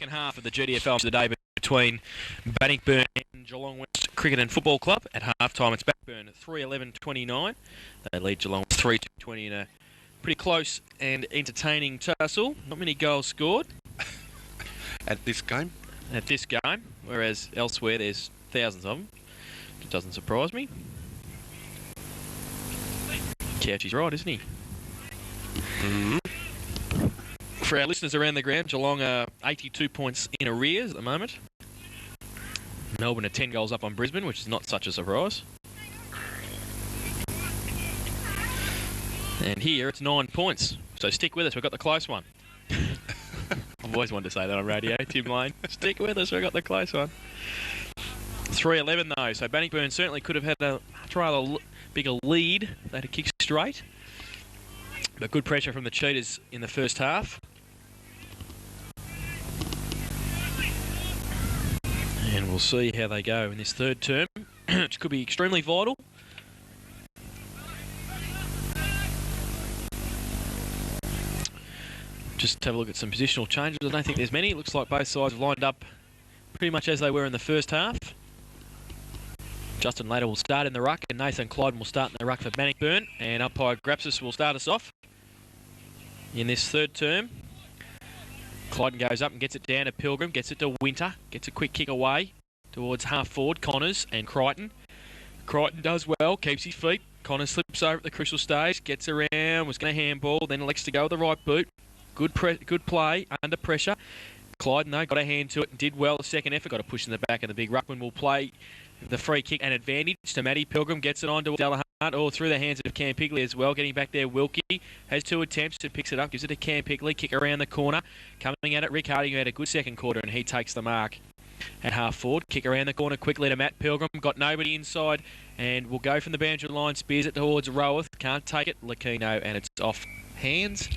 second half of the GDFL today between Bannockburn and Geelong West Cricket and Football Club. At half-time, it's Bannockburn at 3-11-29. They lead Geelong 3-20 in a pretty close and entertaining tussle. Not many goals scored. At this game? At this game, whereas elsewhere there's thousands of them. It doesn't surprise me. Couchy's right, isn't he? Mm-hmm. For our listeners around the ground, Geelong are 82 points in arrears at the moment. Melbourne are 10 goals up on Brisbane, which is not such a surprise. And here it's 9 points. So stick with us, we've got the close one. I've always wanted to say that on radio, Tim Lane. Stick with us, we've got the close one. 3-11 though, so Bannockburn certainly could have had a rather bigger lead. They had to kick straight. But good pressure from the Cheetahs in the first half. And we'll see how they go in this third term, which could be extremely vital. Just have a look at some positional changes. I don't think there's many. It looks like both sides have lined up pretty much as they were in the first half. Justin Lader will start in the ruck, and Nathan Clyden will start in the ruck for Bannockburn. And umpire Grapsis will start us off in this third term. Clyden goes up and gets it down to Pilgrim, gets it to Winter, gets a quick kick away towards half forward, Connors and Crichton. Crichton does well, keeps his feet. Connors slips over at the crucial stage, gets around, was going to handball, then elects to go with the right boot. Good play, under pressure. Clyden, though, got a hand to it and did well the second effort. Got a push in the back, and the big ruckman will play the free kick and advantage to Matty Pilgrim. Gets it on to Delahunt, all through the hands of Cam Pigley as well. Getting back there, Wilkie has 2 attempts to picks it up, gives it to Cam Pigley. Kick around the corner. Coming at it, Rick Harding, who had a good second quarter, and he takes the mark at half forward. Kick around the corner quickly to Matt Pilgrim. Got nobody inside, and will go from the boundary line. Spears it towards Roworth. Can't take it. Lakino, and it's off hands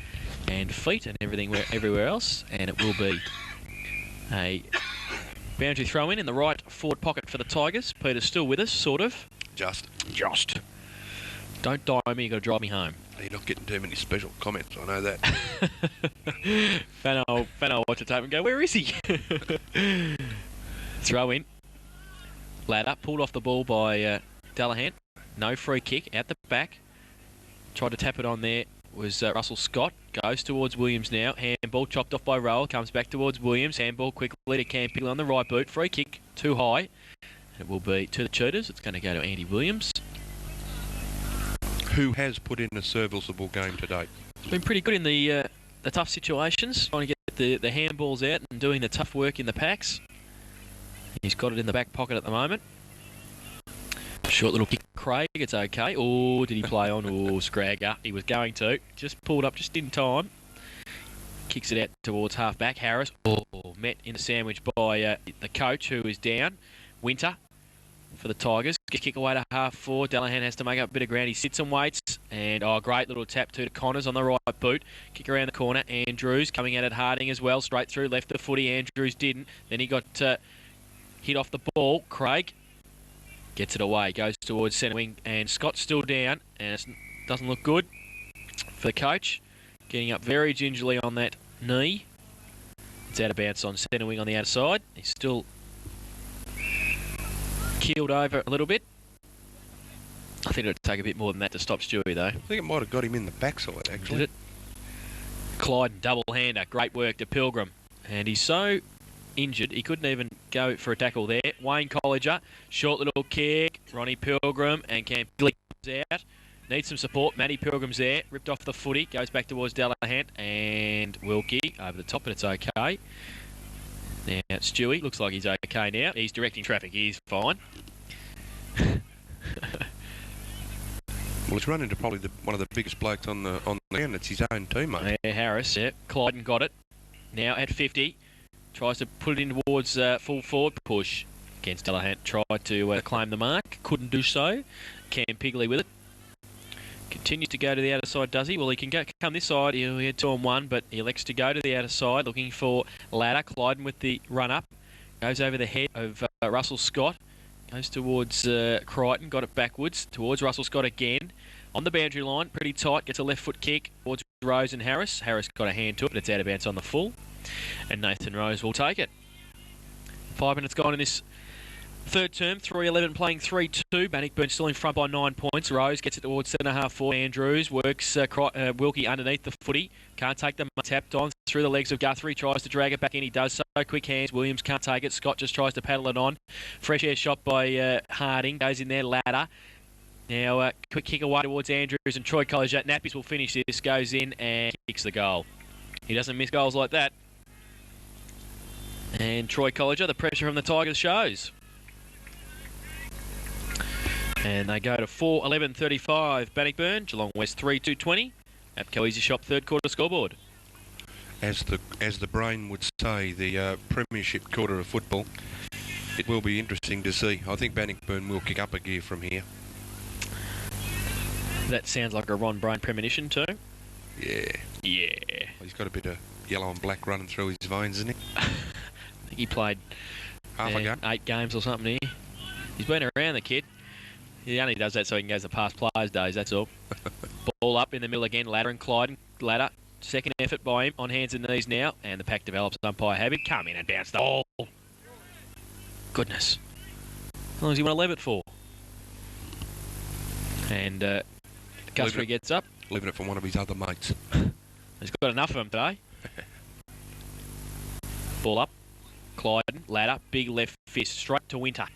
and feet and everything everywhere else, and it will be a boundary throw in the right forward pocket for the Tigers. Peter's still with us, sort of. Just. Don't die on me, you've got to drive me home. You're not getting too many special comments, I know that. Fano watch the tape and go, where is he? Throw in. Ladder pulled off the ball by Delahunt. No free kick, out the back. Tried to tap it on there. Was Russell Scott. Goes towards Williams now. Handball chopped off by Roll. Comes back towards Williams. Handball quickly to Cam Pigley on the right boot. Free kick too high. It will be to the Cheetahs. It's going to go to Andy Williams, who has put in a serviceable game to date. It's been pretty good in the tough situations. Trying to get the handballs out and doing the tough work in the packs. He's got it in the back pocket at the moment. Short little kick, Craig, it's okay. Oh, did he play on? Oh, Scragger. He was going to. Just pulled up just in time. Kicks it out towards half-back. Harris. Oh, met in a sandwich by the coach, who is down. Winter for the Tigers. Kick away to half-forward. Delahunt has to make up a bit of ground. He sits and waits. And, great little tap to Connors on the right boot. Kick around the corner. Andrews coming at it. Harding as well. Straight through. Left the footy. Andrews didn't. Then he got hit off the ball. Craig gets it away, goes towards centre wing, and Scott's still down, and it doesn't look good for the coach. Getting up very gingerly on that knee. It's out of bounds on centre wing on the outside. He's still keeled over a little bit. I think it'll take a bit more than that to stop Stewie, though. I think it might have got him in the backside, actually. Did it? Clyde, double-hander. Great work to Pilgrim. And he's so injured, he couldn't even go for a tackle there. Wayne Colliger, short little kick. Ronnie Pilgrim and Cam Pigley comes out. Needs some support. Matty Pilgrim's there. Ripped off the footy. Goes back towards Delahunt and Wilkie over the top, but it's okay. Now Stewie looks like he's okay now. He's directing traffic. He's fine. Well, he's run into probably one of the biggest blokes on the ground. It's his own teammate. Yeah, Harris. Yeah, Clyden got it. Now at 50. Tries to put it in towards full forward push against Delahunt. Tried to claim the mark. Couldn't do so. Cam Pigley with it. Continues to go to the outer side, does he? Well, he can come this side. He had 2-on-1, but he elects to go to the outer side, looking for Ladder. Clyden with the run-up. Goes over the head of Russell Scott. Goes towards Crichton. Got it backwards. Towards Russell Scott again. On the boundary line. Pretty tight. Gets a left foot kick towards Rose and Harris. Harris got a hand to it, but it's out of bounds on the full. and Nathan Rose will take it. 5 minutes gone in this third term, 3-11 playing 3-2. Bannockburn still in front by 9 points. Rose gets it towards centre half forward. Andrews works Wilkie underneath the footy. Can't take the tapped on through the legs of Guthrie. Tries to drag it back in. He does so. Quick hands. Williams can't take it. Scott just tries to paddle it on. Fresh air shot by Harding. Goes in there. Ladder. Now, quick kick away towards Andrews and Troy Colliger. Nappies will finish this. Goes in and kicks the goal. He doesn't miss goals like that. And Troy Colliger, the pressure from the Tigers shows. And they go to 4-11-35 Bannockburn, Geelong West 3-2-20. APCO Easy Shop third quarter scoreboard. As the brain would say, the premiership quarter of football, it will be interesting to see. I think Bannockburn will kick up a gear from here. That sounds like a Ron Brain premonition too. Yeah. Yeah. He's got a bit of yellow and black running through his veins, isn't he? I think he played half a game, 8 games or something here. He's been around, the kid. He only does that so he can go to past players' days, that's all. Ball up in the middle again, Ladder and Clyde. Ladder, second effort by him, on hands and knees now, and the pack develops. Umpire Habib, come in and bounce the ball. Goodness. How long does he want to leave it for? And Guthrie gets up. Leaving it for one of his other mates. He's got enough of them today. Ball up. Clyde, Ladder, big left fist, straight to Winter.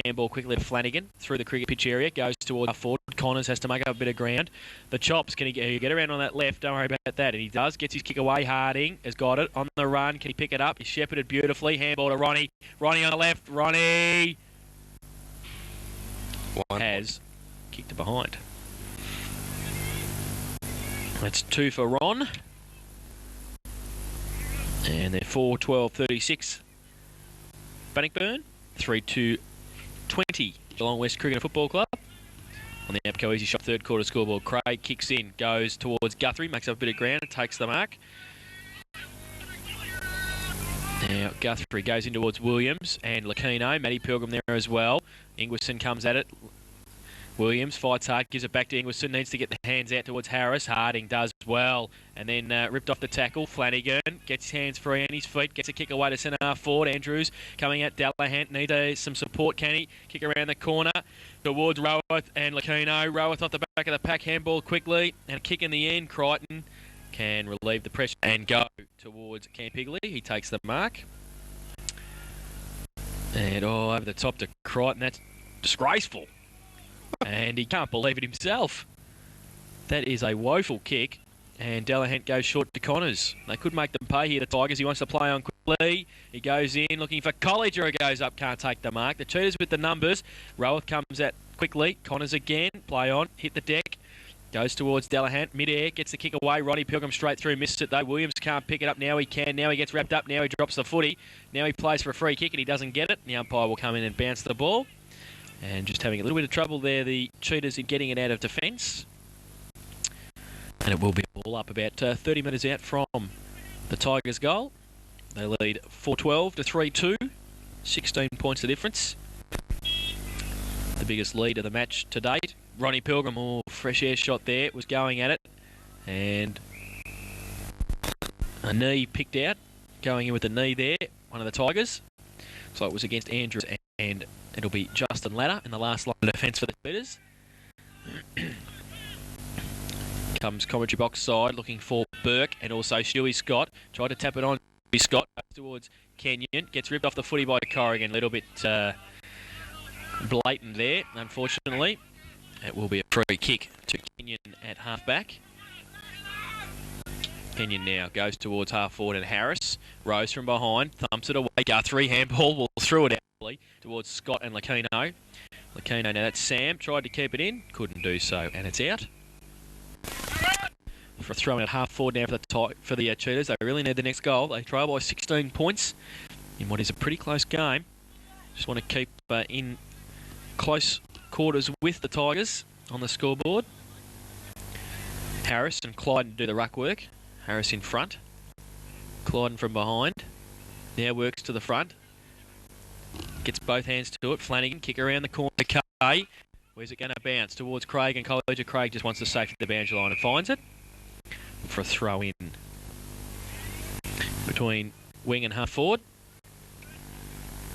Handball quickly to Flanagan through the cricket pitch area, goes towards half forward. Connors has to make up a bit of ground. The chops, can he get around on that left? Don't worry about that. And he does, gets his kick away. Harding has got it on the run. Can he pick it up? He's shepherded beautifully. Handball to Ronnie. Ronnie on the left. Ronnie has kicked it behind. That's 2 for Ron. And they're 4-12-36. Bannockburn, 3-2-20. Geelong West Cricket and Football Club. On the APCO Easy Shop third quarter scoreboard, Craig kicks in, goes towards Guthrie, makes up a bit of ground, takes the mark. Now Guthrie goes in towards Williams and Lakino. Matty Pilgrim there as well. Ingwerson comes at it. Williams fights hard, gives it back to Ingwerson, needs to get the hands out towards Harris. Harding does well, and then ripped off the tackle. Flanagan gets his hands free on his feet, gets a kick away to centre half forward. Andrews coming out, Delahan needs some support, can he? Kick around the corner towards Roworth and Lakino. Roworth off the back of the pack, handball quickly, and a kick in the end. Crichton can relieve the pressure and go towards Campigley. He takes the mark. And over the top to Crichton, that's disgraceful. And he can't believe it himself. That is a woeful kick. And Delahan goes short to Connors. They could make them pay here, the Tigers. He wants to play on quickly. He goes in looking for Colliger, who goes up, can't take the mark. The Cheetahs with the numbers. Roworth comes out quickly. Connors again. Play on. Hit the deck. Goes towards Delahan. Mid-air. Gets the kick away. Roddy Pilgrim straight through. Missed it though. Williams can't pick it up. Now he can. Now he gets wrapped up. Now he drops the footy. Now he plays for a free kick and he doesn't get it. The umpire will come in and bounce the ball. And just having a little bit of trouble there, the Cheetahs in getting it out of defence. And it will be all up about 30 metres out from the Tigers' goal. They lead 4-12 to 3-2. 16 points the difference. The biggest lead of the match to date. Ronnie Pilgrim, fresh air shot there, was going at it. And a knee picked out. Going in with the knee there, one of the Tigers. So it was against Andrews, and it'll be Justin Ladder in the last line of defence for the Cheetahs. Comes commentary box side looking for Burke and also Stewie Scott. Tried to tap it on. Stewie Scott goes towards Kenyon. Gets ripped off the footy by Corrigan. A little bit blatant there, unfortunately. It will be a free kick to Kenyon at half-back. Kenyon now goes towards half-forward and Harris. Rose from behind. Thumps it away. Guthrie. Handball will throw it out towards Scott and Lakino. Lakino, now that's Sam. Tried to keep it in. Couldn't do so. And it's out. For throwing at half-forward now for the Cheetahs. They really need the next goal. They trail by 16 points in what is a pretty close game. Just want to keep in close quarters with the Tigers on the scoreboard. Harris and Clyden do the ruck work. Harris in front. Clyden from behind. Now works to the front. Gets both hands to it. Flanagan, kick around the corner. Kay. Where's it going to bounce? Towards Craig and Colliger. Craig just wants to safety the boundary line and finds it. For a throw in. between wing and half forward.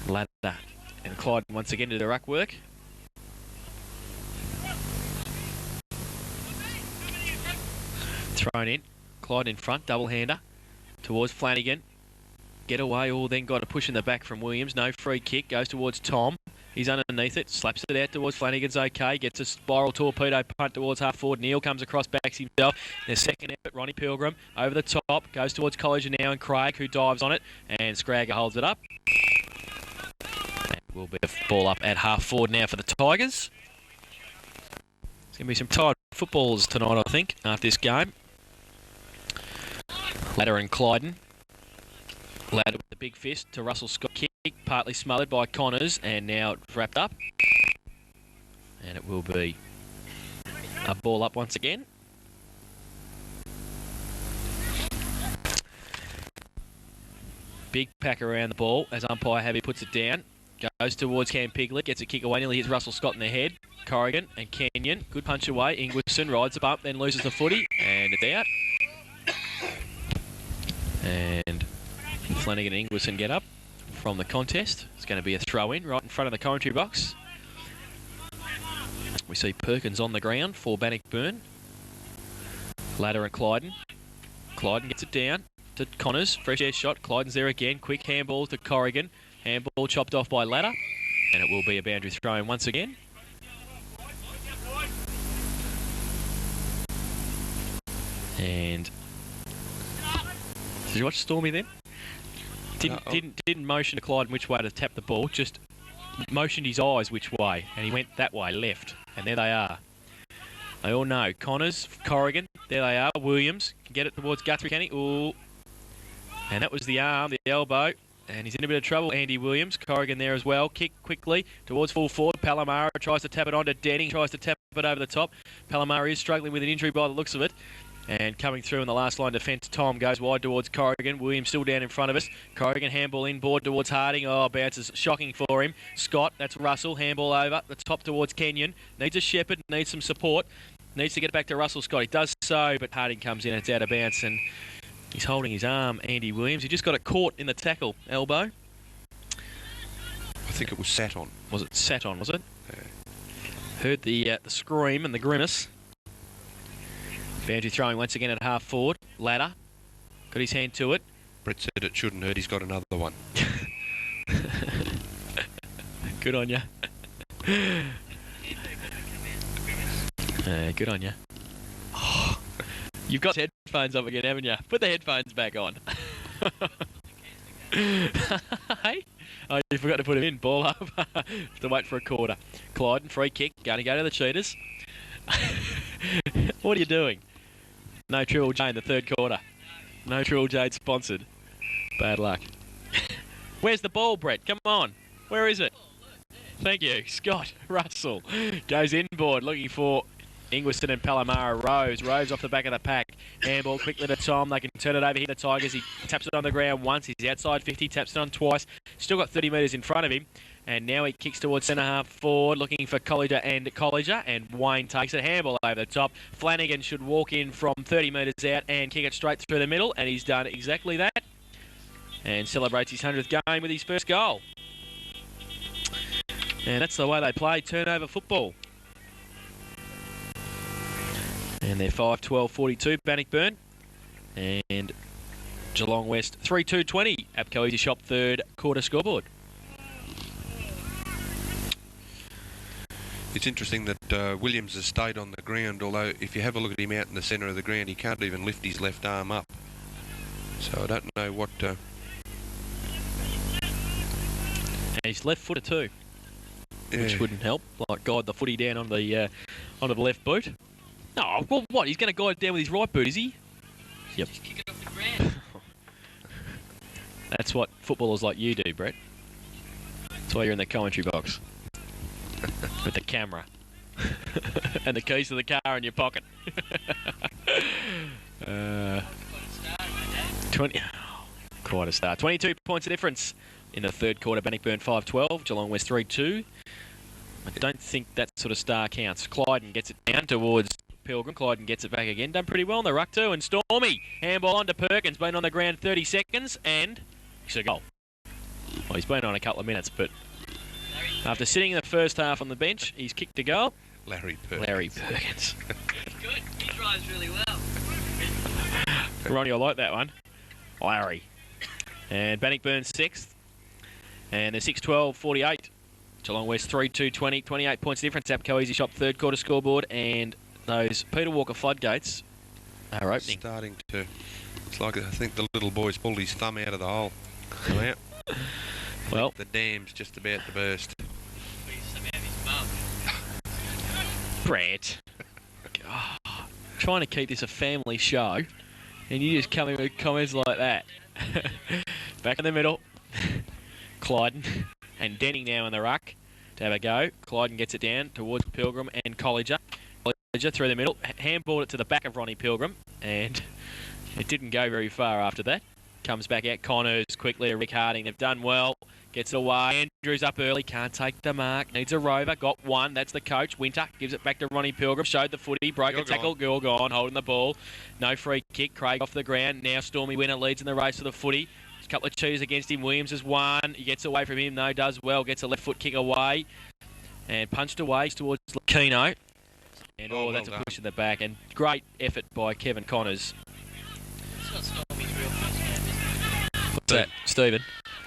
Ladder and Clyde once again to the ruck work. Thrown in. Clyde in front, double-hander towards Flanagan. Get away, or then got a push in the back from Williams. No free kick, goes towards Tom. He's underneath it, slaps it out towards Flanagan's okay. Gets a spiral torpedo punt towards half forward. Neil comes across, backs himself. Their second effort, Ronnie Pilgrim over the top. Goes towards Colliger now and Craig, who dives on it. And Scragger holds it up. And will be a ball up at half forward now for the Tigers. There's going to be some tired footballs tonight, I think, after this game. Ladder and Clyden. Ladder with the big fist to Russell Scott. Kick partly smothered by Connors, and now it's wrapped up. And it will be a ball up once again. Big pack around the ball as umpire Habby puts it down. Goes towards Cam Piglet, gets a kick away, nearly hits Russell Scott in the head. Corrigan and Kenyon, good punch away. Ingwerson rides the bump, then loses the footy, and it's out. And Flanagan and Ingwerson get up from the contest. It's going to be a throw-in right in front of the commentary box. We see Perkins on the ground for Bannockburn. Ladder and Clyden. Clyden gets it down to Connors. Fresh air shot. Clyden's there again. Quick handball to Corrigan. Handball chopped off by Ladder. And it will be a boundary throw-in once again. And did you watch Stormy then? Didn't motion to Clyde which way to tap the ball, just motioned his eyes which way, and he went that way, left, and there they are. They all know. Connors, Corrigan, there they are. Williams can get it towards Guthrie, can he? Ooh. And that was the arm, the elbow, and he's in a bit of trouble. Andy Williams, Corrigan there as well. Kick quickly towards full forward. Palomara tries to tap it onto Denning, tries to tap it over the top. Palomara is struggling with an injury by the looks of it. And coming through in the last line defence, Tom goes wide towards Corrigan. Williams still down in front of us. Corrigan handball inboard towards Harding. Oh, bounces shocking for him. Scott, that's Russell. Handball over. The top towards Kenyon. Needs a shepherd, needs some support. Needs to get it back to Russell Scott. He does so, but Harding comes in and it's out of bounds. And he's holding his arm, Andy Williams. He just got it caught in the tackle elbow. I think it was sat on. Was it sat on, was it? Yeah. Heard the scream and the grimace. Boundary throwing once again at half forward. Ladder got his hand to it. Brett said it shouldn't hurt. He's got another one. Good on you. Good on you. Oh, you've got headphones up again, haven't you? Put the headphones back on. Hey? Oh, you forgot to put him in. Ball up. Have to wait for a quarter. Clyde, free kick. Going to go to the Cheetahs. What are you doing? No Triple J in the third quarter. No Triple J sponsored. Bad luck. Where's the ball, Brett? Come on. Where is it? Thank you. Scott Russell goes inboard looking for Ingwerson and Palomara. Rose off the back of the pack. Handball quickly to Tom. They can turn it over here. The Tigers. He taps it on the ground once. He's outside 50. Taps it on twice. Still got 30 metres in front of him. And now he kicks towards centre half forward, looking for Colliger, and Wayne takes it. Handball over the top. Flanagan should walk in from 30 metres out and kick it straight through the middle, and he's done exactly that. And celebrates his 100th game with his first goal. And that's the way they play turnover football. And they're 5-12-42, Bannockburn. And Geelong West 3-2-20. Apco Easy Shop third quarter scoreboard. It's interesting that Williams has stayed on the ground, although if you have a look at him out in the centre of the ground, he can't even lift his left arm up. So I don't know what... And he's left-footed too, which wouldn't help. Like guide the footy down on the left boot. No, well, what? He's going to guide it down with his right boot, is he? Yep. Just kick it off the ground. That's what footballers like you do, Brett. That's why you're in the commentary box. With the camera. And the keys to the car in your pocket. 20. Quite a start. 22 points of difference in the third quarter. Bannockburn 5-12. Geelong West 3-2. I don't think that sort of star counts. Clyden gets it down towards Pilgrim. Clyden gets it back again. Done pretty well in the ruck too. And Stormy, handball on to Perkins. Been on the ground 30 seconds and it's a goal. Well, he's been on a couple of minutes, but after sitting in the first half on the bench, he's kicked a goal. Larry Perkins. Larry Perkins. Good. He drives really well. Ronnie, I like that one. Larry. And Bannockburn 6th. And they're 6-12-48. Geelong West 3-2-20. 28 points difference. Apco Easy Shop third quarter scoreboard. And those Peter Walker floodgates are opening. Starting to... It's like I think the little boy's pulled his thumb out of the hole. Come out. Well, the dam's just about to burst. Brett. Trying to keep this a family show. And you just come in with comments like that. Back in the middle. Clyden and Denning now in the ruck to have a go. Clyden gets it down towards Pilgrim and Colliger. Colliger through the middle. Handballed it to the back of Ronnie Pilgrim. And it didn't go very far after that. Comes back out. Connors quickly. Rick Harding. They've done well. Gets it away. Andrews up early. Can't take the mark. Needs a rover. Got one. That's the coach. Winter gives it back to Ronnie Pilgrim. Showed the footy. Broke a tackle. Girl gone. Holding the ball. No free kick. Craig off the ground. Now Stormy Winner leads in the race for the footy. There's a couple of chews against him. Williams has won. He gets away from him. No, does well. Gets a left foot kick away. And punched away towards Keno. And well that's done. a push in the back. And great effort by Kevin Connors. It's not Stormy's real first game, isn't it? What's that? Stephen.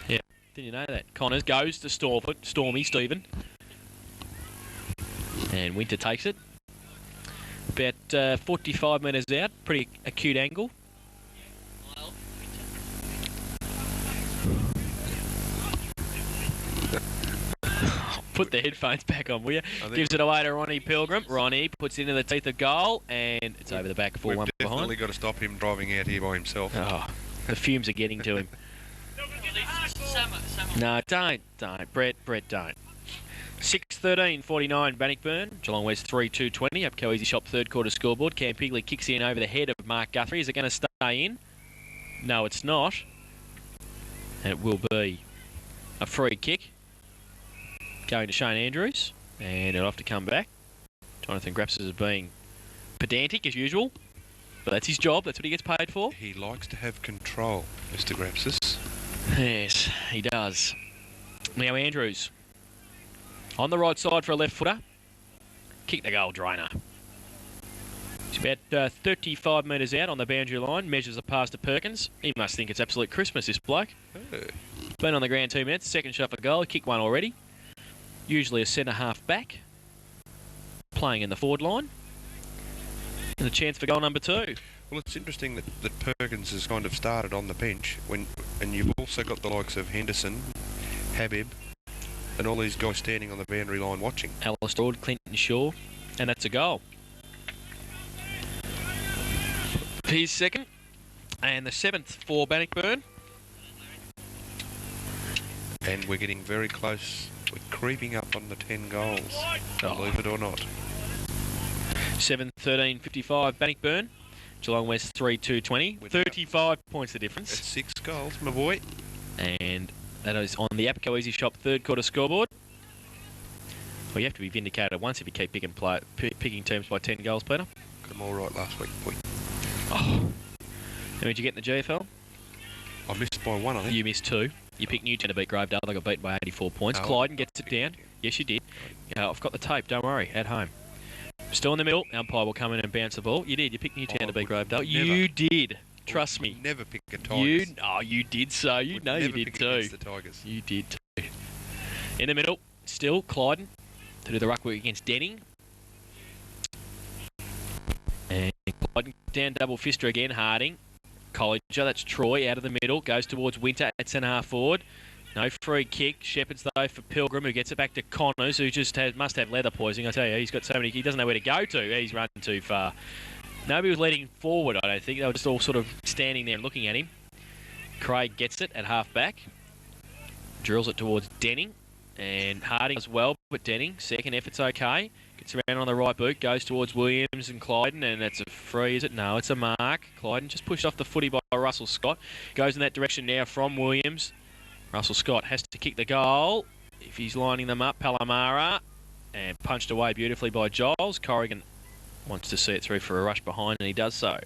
Yeah. Didn't you know that? Connors goes to Stormy, Stephen. And Winter takes it. About 45 metres out. Pretty acute angle. Well, Put the headphones back on, will you? Gives it away to Ronnie Pilgrim. Ronnie puts it into the teeth of goal. And it's over the back, 4-1 We've definitely behind. got to stop him driving out here by himself. Oh, the fumes are getting to him. No, don't. Brett, don't. 6-13-49 Bannockburn. Geelong West 3-2-20. Upco Easy Shop third quarter scoreboard. Cam Pigley kicks in over the head of Mark Guthrie. Is it going to stay in? No, it's not. And it will be a free kick. Going to Shane Andrews. And it'll have to come back. Jonathan Grapsis is being pedantic as usual. But that's his job. That's what he gets paid for. He likes to have control, Mr. Grapsis. Yes, he does. Now Andrews. On the right side for a left footer. Kick the goal drainer. He's about 35 metres out on the boundary line. Measures a pass to Perkins. He must think it's absolute Christmas, this bloke. Oh. Been on the ground 2 minutes. Second shot for goal. Kicked one already. Usually a centre half back. Playing in the forward line. And a chance for goal number 2. Well, it's interesting that Perkins has kind of started on the bench, and you've also got the likes of Henderson, Habib, and all these guys standing on the boundary line watching. Alistair Ward, Clinton Shaw, and that's a goal. He's second, and the 7th for Bannockburn. And we're getting very close. We're creeping up on the 10 goals, believe it or not. 7-13-55 Bannockburn. Geelong West 3-2-20. 35 points the difference. That's 6 goals, my boy. And that is on the Apco Easy Shop third quarter scoreboard. Well, you have to be vindicated once if you keep picking teams by 10 goals, Peter. Got them all right last week, boy. Oh. How did you get in the GFL? I missed by 1, I think. You missed 2. You picked Newtown to beat Gravedale. They got beaten by 84 points. Oh. Clyden gets it down. Yes, you did. I've got the tape. Don't worry. At home. Still in the middle. Umpire will come in and bounce the ball. You did. You picked Newtown to beat Gravedale. You did. Trust me. Never pick a Tigers. You did so. You know you did too. Against the Tigers. You did too. In the middle, still Clyden to do the ruck work against Denning. And Clyden down double fister again. Harding. Colliger, that's Troy out of the middle. Goes towards Winter at centre half forward. No free kick. Shepard's though for Pilgrim, who gets it back to Connors, who just must have leather poisoning. I tell you, he's got so many. He doesn't know where to go to. He's running too far. Nobody was leading forward, I don't think. They were just all sort of standing there and looking at him. Craig gets it at half back. Drills it towards Denning. And Harding as well, but Denning, second effort's okay. Gets around on the right boot, goes towards Williams and Clyden, and that's a free, is it? No, it's a mark. Clyden just pushed off the footy by Russell Scott. Goes in that direction now from Williams. Russell Scott has to kick the goal. If he's lining them up, Palomara. And punched away beautifully by Giles. Corrigan wants to see it through for a rush behind, and he does so.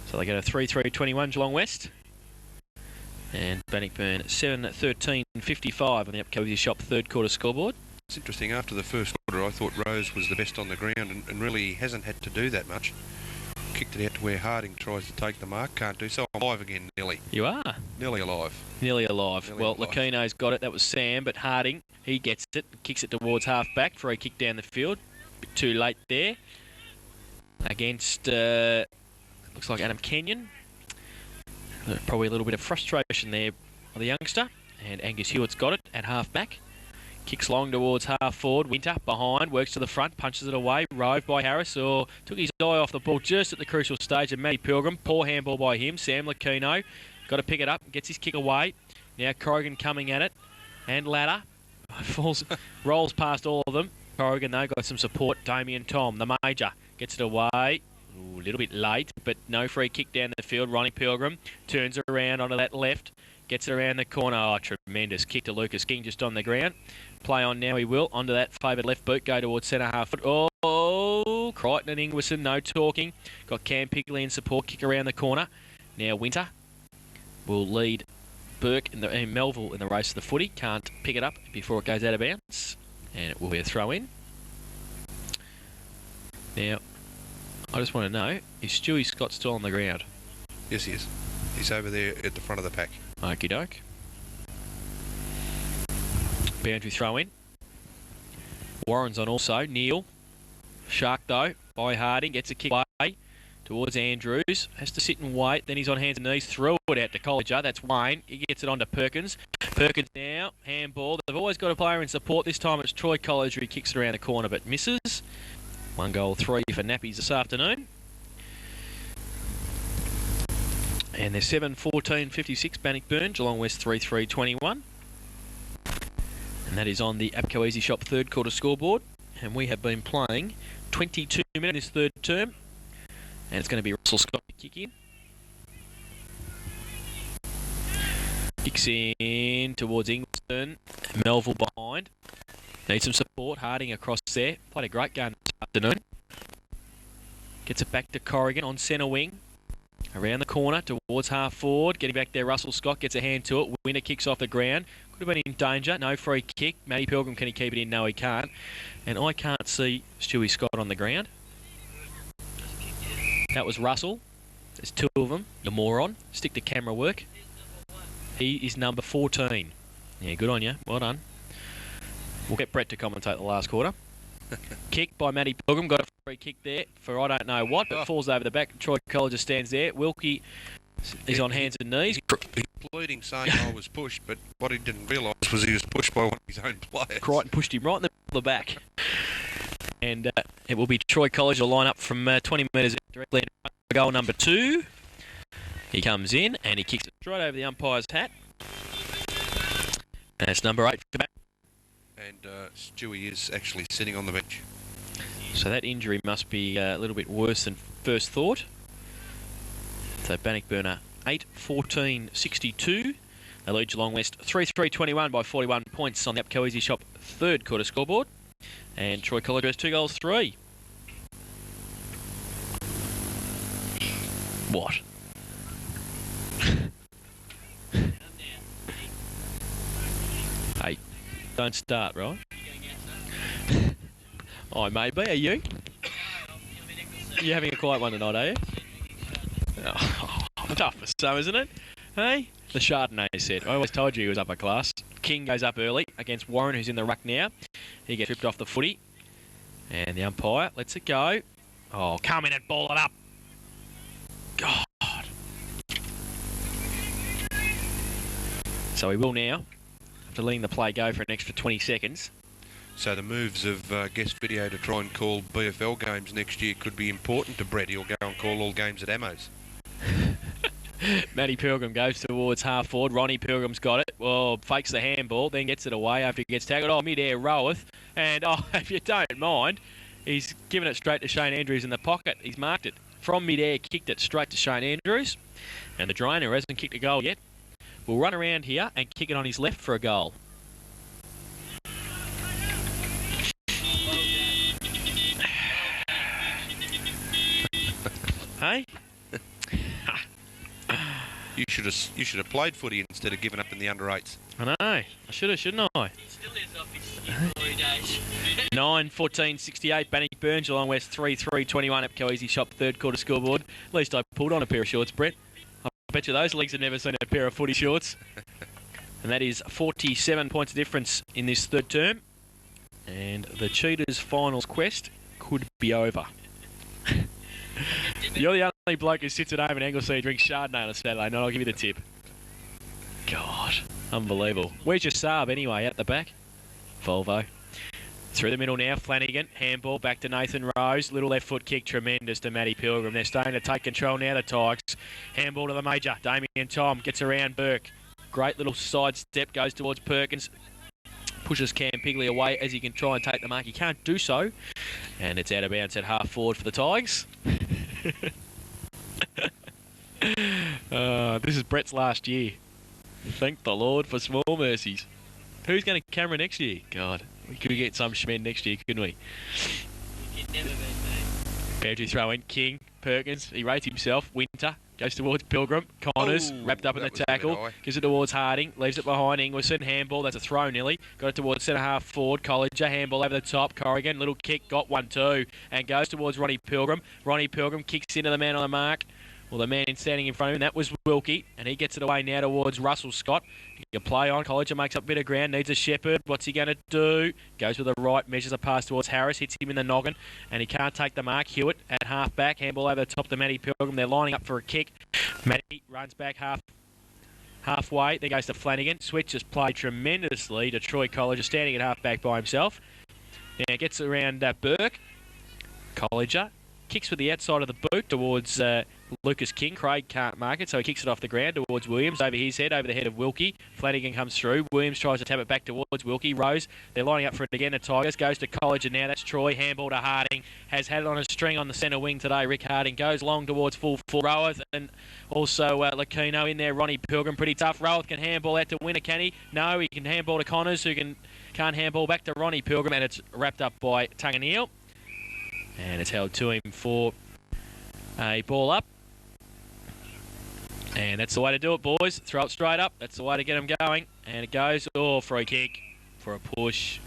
So they go to 3-3-21 Geelong West. And Bannockburn 7-13-55 on the Upcozy Shop third quarter scoreboard. It's interesting, after the first quarter I thought Rose was the best on the ground, and really hasn't had to do that much. Kicked it out to where Harding tries to take the mark, can't do so. I'm alive again, nearly. You are? Nearly alive. Nearly alive. Nearly Well, alive. Lacino's got it, that was Sam, but Harding, he gets it, kicks it towards half back for a kick down the field. Bit too late there. Against, looks like Adam Kenyon. Probably a little bit of frustration there by the youngster. And Angus Hewitt's got it at half back. Kicks long towards half forward. Winter behind, works to the front, punches it away. Rove by Harris, or took his eye off the ball just at the crucial stage. And Matty Pilgrim, poor handball by him. Sam Lacino got to pick it up, gets his kick away. Now Corrigan coming at it. And Ladder rolls past all of them. Corrigan, though, got some support. Damien Tom, the major, gets it away. Ooh, a little bit late, but no free kick down the field. Ronnie Pilgrim turns around onto that left. Gets it around the corner. Oh, tremendous kick to Lucas King just on the ground. Play on now, he will. Onto that favoured left boot. Go towards centre half foot. Oh, Crichton and Ingwerson, no talking. Got Cam Pigley in support. Kick around the corner. Now Winter will lead Burke and Melville in the race to the footy. Can't pick it up before it goes out of bounds. And it will be a throw in. Now, I just want to know, is Stewie Scott still on the ground? Yes, he is. He's over there at the front of the pack. Okie doke. Boundary throw in. Warren's on also. Neil. Shark though by Harding. Gets a kick away towards Andrews. Has to sit and wait. Then he's on hands and knees. Throw it out to Colliger. That's Wayne. He gets it on to Perkins. Perkins now. Handball. They've always got a player in support. This time it's Troy Colliger. He kicks it around the corner but misses. 1 goal, 3 for Nappies this afternoon. And they're 7-14-56 Bannockburn. Geelong West 3-3-21. And that is on the Apco Easy Shop third quarter scoreboard. And we have been playing 22 minutes this third term. And it's going to be Russell Scott to kick in. Kicks in towards Ingleton. Melville behind. Needs some support. Harding across there. Played a great game this afternoon. Gets it back to Corrigan on centre wing. Around the corner towards half forward. Getting back there, Russell Scott gets a hand to it. Winner kicks off the ground. Could have been in danger. No free kick. Matty Pilgrim, can he keep it in? No, he can't. And I can't see Stewie Scott on the ground. That was Russell. There's 2 of them. You moron. Stick to camera work. He is number 14. Yeah, good on you. Well done. We'll get Brett to commentate the last quarter. Kick by Matty Pilgrim. Got a free kick there for I don't know what, but falls over the back. Troy Colliger stands there. Wilkie is on hands and knees. He's pleading, saying I was pushed, but what he didn't realise was he was pushed by one of his own players. Crichton pushed him right in the back. And it will be Troy Colliger to line up from 20 metres directly in front of goal number 2. He comes in and he kicks it straight over the umpire's hat. That's number 8 for back. And Stewie is actually sitting on the bench. So that injury must be a little bit worse than first thought. So Bannockburn are 8-14-62. They lead Geelong West 3-3-21 by 41 points on the Upco Easy Shop third quarter scoreboard. And Troy Colliger has 2 goals, 3. What? Hey, don't start, right? I may be. Are you? You're having a quiet one tonight, are you? Oh, tough for some, isn't it? Hey? The Chardonnay set. I always told you he was upper class. King goes up early against Warren, who's in the ruck now. He gets tripped off the footy. And the umpire lets it go. Oh, come in and ball it up. God. So he will now, after letting the play go for an extra 20 seconds. So the moves of guest video to try and call BFL games next year could be important to Brett. He'll go and call all games at Ammo's. Matty Pilgrim goes towards half forward. Ronnie Pilgrim's got it. Well, fakes the handball, then gets it away after he gets tackled. Oh, mid-air Roweth. And, oh, if you don't mind, he's given it straight to Shane Andrews in the pocket. He's marked it. From mid-air, kicked it straight to Shane Andrews. And the Drone, who hasn't kicked a goal yet, will run around here and kick it on his left for a goal. Hey? You should have played footy instead of giving up in the under-8s. I know. I should have, shouldn't I? He still is off his glory days. 9:14:68. Bannockburn, Geelong West 3:21 at Coeasy Shop third quarter scoreboard. At least I pulled on a pair of shorts, Brett. I bet you those legs have never seen a pair of footy shorts. And that is 47 points of difference in this third term. And the Cheetahs' finals quest could be over. You're the only bloke who sits at home in Anglesea and drinks Chardonnay on a Saturday night. I'll give you the tip. God, unbelievable. Where's your sub anyway? At the back? Volvo. Through the middle now, Flanagan. Handball back to Nathan Rose. Little left foot kick, tremendous to Matty Pilgrim. They're starting to take control now, the Tigers. Handball to the major. Damien Tom gets around Burke. Great little side step, goes towards Perkins. Pushes Cam Pigley away as he can try and take the mark. He can't do so. And it's out of bounds at half forward for the Tigers. This is Brett's last year. Thank the Lord for small mercies. Who's going to camera next year? God, we could get some Schmed next year, couldn't we? He could never be, mate. Boundary throw in. King, Perkins, he rates himself. Winter goes towards Pilgrim. Connors wrapped up in the tackle. Gives it towards Harding. Leaves it behind Ingwerson. Handball. That's a throw nearly. Got it towards centre half forward. Colliger. Handball over the top. Corrigan. Little kick. Got 1-2. And goes towards Ronnie Pilgrim. Ronnie Pilgrim kicks into the man on the mark. Well, the man standing in front of him, that was Wilkie. And he gets it away now towards Russell Scott. He can play on. Colliger makes up a bit of ground. Needs a shepherd. What's he going to do? Goes with the right. Measures a pass towards Harris. Hits him in the noggin. And he can't take the mark. Hewitt at half back. Handball over the top to Matty Pilgrim. They're lining up for a kick. Matty runs back halfway. Then goes to Flanagan. Switches play tremendously to Troy Colliger, standing at half back by himself. Now gets around Burke. Colliger kicks with the outside of the boot towards Lucas King. Craig can't mark it, so he kicks it off the ground towards Williams. Over his head, over the head of Wilkie. Flanagan comes through. Williams tries to tap it back towards Wilkie. Rose, they're lining up for it again. The Tigers goes to Colliger now. That's Troy. Handball to Harding. Has had it on a string on the centre wing today. Rick Harding goes long towards full Roworth and also Lacino in there. Ronnie Pilgrim, pretty tough. Roworth can handball out to Winner, can he? No, he can handball to Connors, who can't handball back to Ronnie Pilgrim, and it's wrapped up by Tunganeel. And it's held to him for a ball up. And that's the way to do it, boys. Throw it straight up. That's the way to get them going. And it goes. Oh, free kick for a push.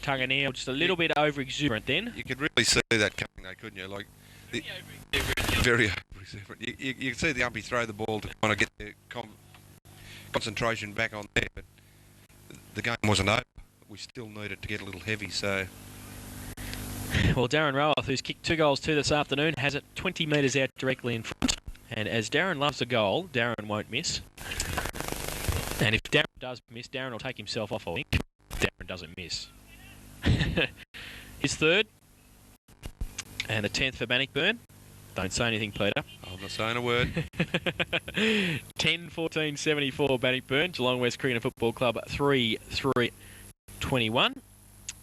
Tunganeel just a little bit over-exuberant then. You could really see that coming though, couldn't you? Like, very over-exuberant. You can see the umpy throw the ball to kind of get the concentration back on there. But the game wasn't over. We still needed to get a little heavy, so... Well, Darren Roworth, who's kicked 2 goals too this afternoon, has it 20 metres out directly in front. And as Darren loves a goal, Darren won't miss. And if Darren does miss, Darren will take himself off, I think. Darren doesn't miss. His third. And the 10th for Bannockburn. Don't say anything, Peter. I'm not saying a word. 10-14-74 Bannockburn. Geelong West Cricket and Football Club 3-3-21.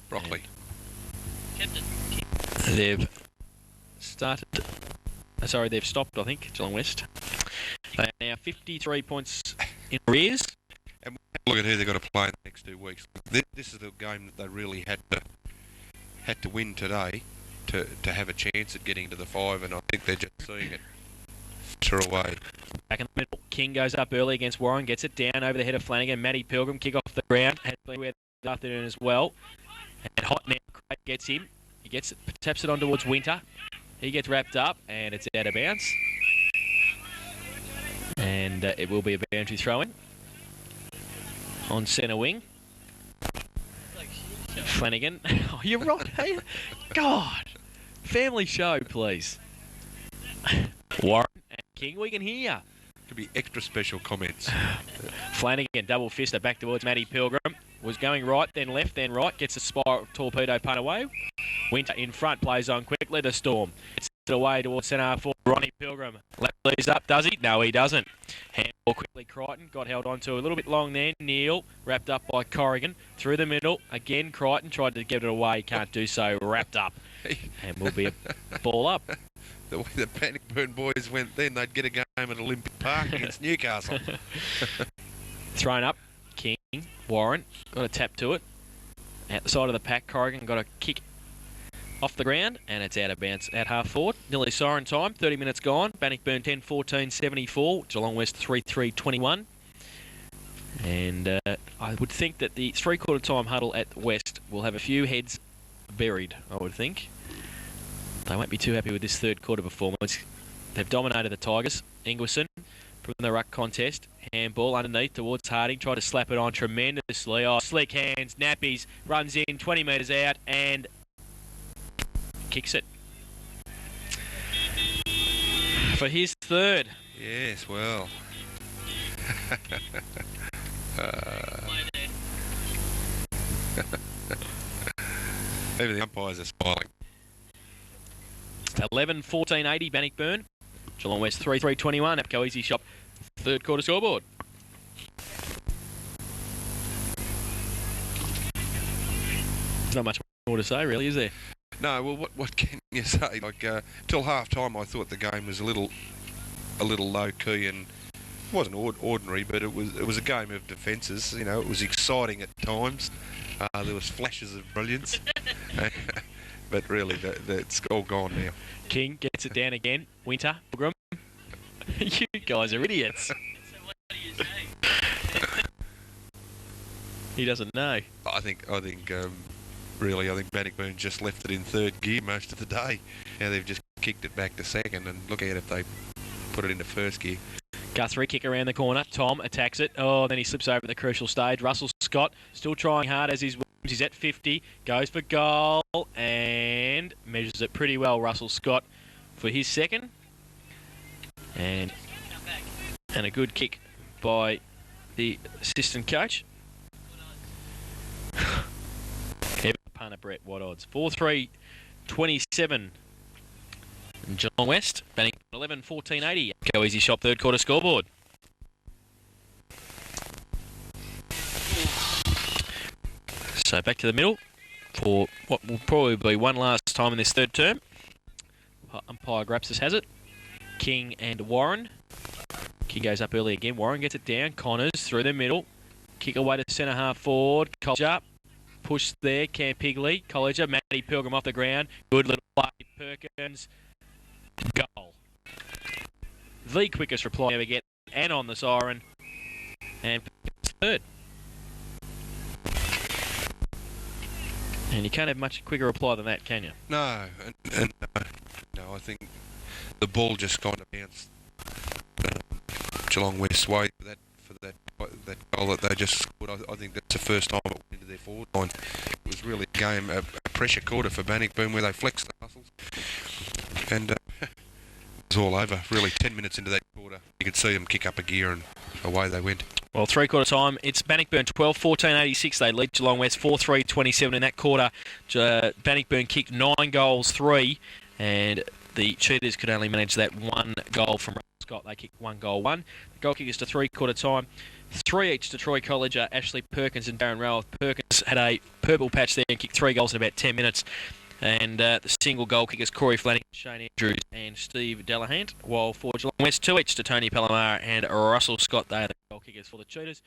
Broccoli. Captain. They've started... Sorry, they've stopped, I think, Geelong West. They are now 53 points in arrears. And look at who they've got to play in the next 2 weeks. This is the game that they really had to win today to have a chance at getting to the 5, and I think they're just seeing it fritter away. Back in the middle, King goes up early against Warren, gets it down over the head of Flanagan. Matty Pilgrim, kick off the ground, has been with the afternoon as well. And hot now, Craig gets him. He gets it, taps it on towards Winter. He gets wrapped up, and it's out of bounds. And it will be a boundary throw-in on centre wing. Flanagan. Oh, you're right, hey? God. Family show, please. Warren and King, we can hear. Could be extra special comments. Flanagan, double fister back towards Matty Pilgrim. Was going right, then left, then right. Gets a spiral torpedo punt away. Winter in front, plays on quickly. The Storm. It's away towards centre half forward. Ronnie Pilgrim. Leaves up, does he? No, he doesn't. Handball quickly. Crichton got held onto a little bit long there. Neal wrapped up by Corrigan. Through the middle. Again, Crichton tried to get it away. Can't do so. Wrapped up. And will be a ball up. The way the Bannockburn boys went then, they'd get a game at Olympic Park against Newcastle. Thrown up. King. Warren. Got a tap to it. At the side of the pack, Corrigan got a kick off the ground, and it's out of bounds at half forward. Nearly siren time, 30 minutes gone. Bannockburn 10-14-74, Geelong West 3-3-21. And I would think that the three-quarter time huddle at West will have a few heads buried, I would think. They won't be too happy with this third quarter performance. They've dominated the Tigers. Ingwerson from the ruck contest. Handball underneath towards Harding. Tried to slap it on tremendously. Oh, slick hands. Nappies runs in 20 metres out and kicks it. For his third. Yes, well. Even the umpires are smiling. 11-14-80 Bannockburn. Geelong West 3-3-21. Apco Easy Shop. Third quarter scoreboard. There's not much more to say, really, is there? No, well, what can you say? Like, till half time, I thought the game was a little low key and wasn't ordinary, but it was a game of defences. You know, it was exciting at times. There was flashes of brilliance, but really, it's all gone now. King gets it down again. Winter, Pilgrim. You guys are idiots. So what do you say? He doesn't know. I think Bannockburn just left it in third gear most of the day. Now they've just kicked it back to second, and look at if they put it into first gear. Guthrie kick around the corner. Tom attacks it. Oh, then he slips over at the crucial stage. Russell Scott still trying hard as he's at 50. Goes for goal and measures it pretty well. Russell Scott for his second. And a good kick by the assistant coach. Punter Brett, what odds? 4-3-27. Geelong West, Bannockburn 11-14-80. Go Easy Shop third quarter scoreboard. So back to the middle for what will probably be one last time in this third term. Umpire Grapsis has it. King and Warren. King goes up early again. Warren gets it down. Connors through the middle. Kick away to centre half forward. Collier. Push there. Cam Pigley. Collier. Matty Pilgrim off the ground. Good little play. Perkins. Goal. The quickest reply ever get. And on the siren. And third. And you can't have much quicker reply than that, can you? No, no, I think the ball just kind of bounced Geelong West's way for that goal that they just scored. I think that's the first time it went into their forward line. It was really a game, a pressure quarter for Bannockburn where they flexed the muscles. And it was all over. Really, 10 minutes into that quarter, you could see them kick up a gear and away they went. Well, three-quarter time, it's Bannockburn 12-14-86. They lead Geelong West 4-3-27 in that quarter. Bannockburn kicked 9 goals, 3, and the Cheetahs could only manage that 1 goal from Russell Scott. They kicked 1 goal, 1. The goal kickers to three-quarter time. 3 each to Troy Collier, Ashley Perkins and Darren Rowell. Perkins had a purple patch there and kicked 3 goals in about 10 minutes. And the single goal kickers, Corey Flanagan, Shane Andrews and Steve Delahant. While for Geelong West, 2 each to Tony Palomar and Russell Scott. They are the goal kickers for the Cheetahs.